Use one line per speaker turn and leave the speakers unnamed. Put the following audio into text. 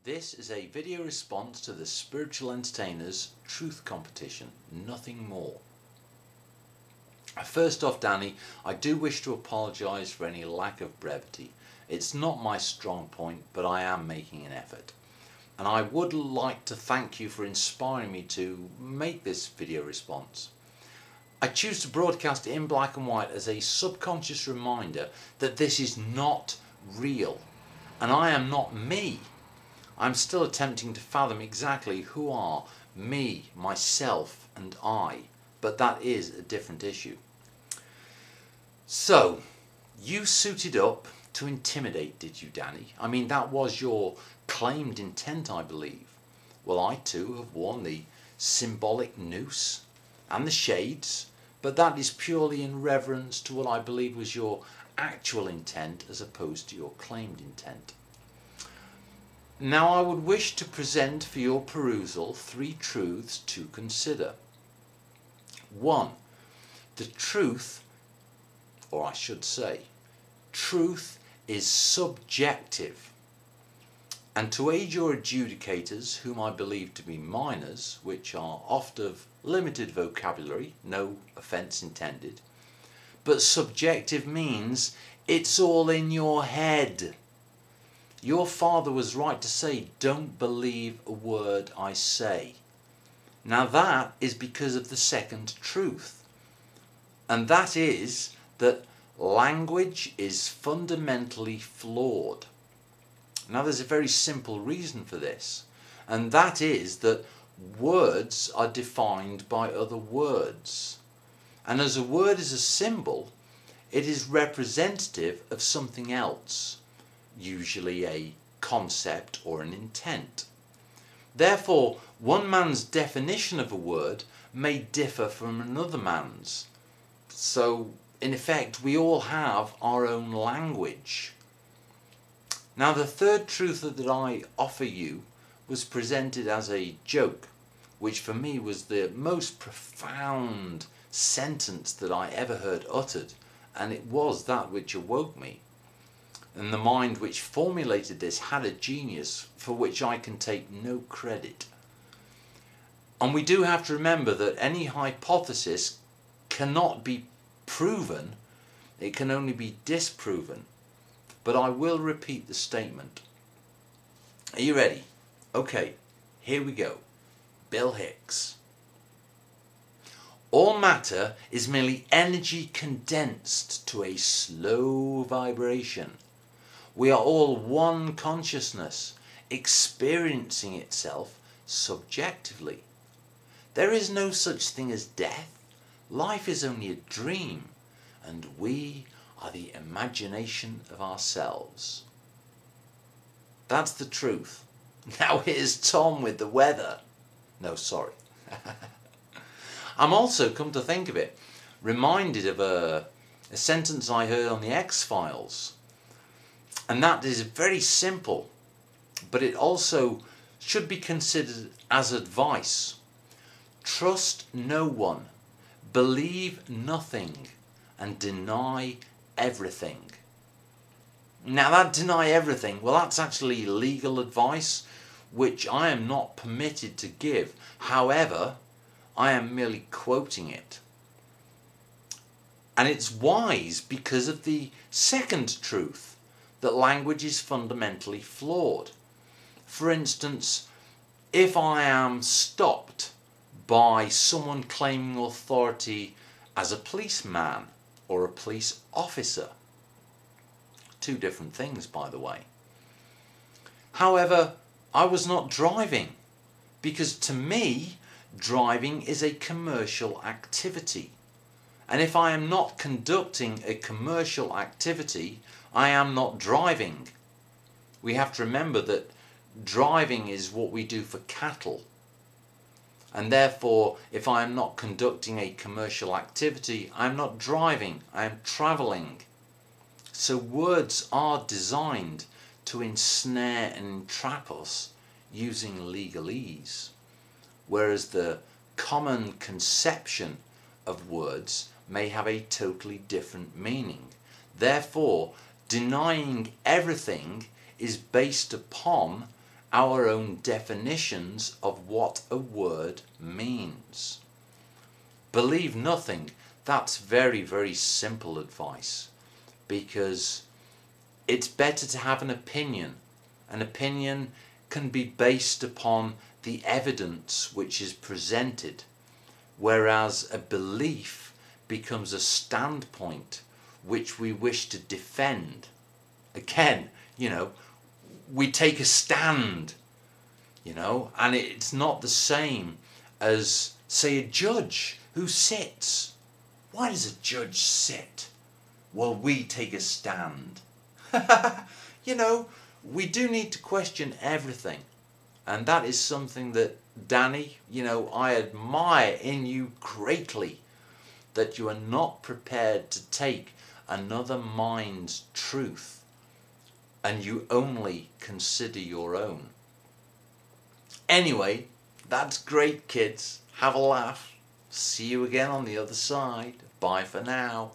This is a video response to the Spiritual Entertainers Truth Competition, nothing more. First off, Danny, I do wish to apologise for any lack of brevity. It's not my strong point, but I am making an effort. And I would like to thank you for inspiring me to make this video response. I choose to broadcast it in black and white as a subconscious reminder that this is not real, and I am not me. I'm still attempting to fathom exactly who are me, myself and I, but that is a different issue. So, you suited up to intimidate, did you, Danny? I mean, that was your claimed intent, I believe. Well, I too have worn the symbolic noose and the shades, but that is purely in reverence to what I believe was your actual intent as opposed to your claimed intent. Now I would wish to present for your perusal 3 truths to consider. 1. The truth, or I should say, truth is subjective. And to aid your adjudicators, whom I believe to be minors, which are oft of limited vocabulary, no offence intended, but subjective means it's all in your head. Your father was right to say, don't believe a word I say. Now that is because of the second truth. And that is that language is fundamentally flawed. Now there's a very simple reason for this. And that is that words are defined by other words. And as a word is a symbol, it is representative of something else. Usually a concept or an intent. Therefore, one man's definition of a word may differ from another man's. So, in effect, we all have our own language. Now, the third truth that I offer you was presented as a joke, which for me was the most profound sentence that I ever heard uttered, and it was that which awoke me. And the mind which formulated this had a genius for which I can take no credit. And we do have to remember that any hypothesis cannot be proven, it can only be disproven. But I will repeat the statement. Are you ready? Okay, here we go. Bill Hicks. All matter is merely energy condensed to a slow vibration. We are all one consciousness, experiencing itself subjectively. There is no such thing as death. Life is only a dream, and we are the imagination of ourselves. That's the truth. Now here's Tom with the weather. No, sorry. I'm also, come to think of it, reminded of a sentence I heard on the X-Files. And that is very simple, but it also should be considered as advice. Trust no one, believe nothing, and deny everything. Now that deny everything, well, that's actually legal advice, which I am not permitted to give. However, I am merely quoting it. And it's wise because of the second truth, that language is fundamentally flawed. For instance, if I am stopped by someone claiming authority as a policeman or a police officer, 2 different things, by the way. However, I was not driving, because to me, driving is a commercial activity. And if I am not conducting a commercial activity, I am not driving. We have to remember that driving is what we do for cattle. And therefore, if I am not conducting a commercial activity, I am not driving, I am travelling. So words are designed to ensnare and entrap us using legalese. Whereas the common conception of words may have a totally different meaning. Therefore, denying everything is based upon our own definitions of what a word means. Believe nothing. That's very, very simple advice, because it's better to have an opinion. An opinion can be based upon the evidence which is presented, whereas a belief becomes a standpoint which we wish to defend. Again, we take a stand, and it's not the same as, say, a judge who sits. Why does a judge sit? Well, we take a stand. We do need to question everything. And that is something that, Danny, I admire in you greatly, that you are not prepared to take another mind's truth and you only consider your own. Anyway, that's great, kids. Have a laugh. See you again on the other side. Bye for now.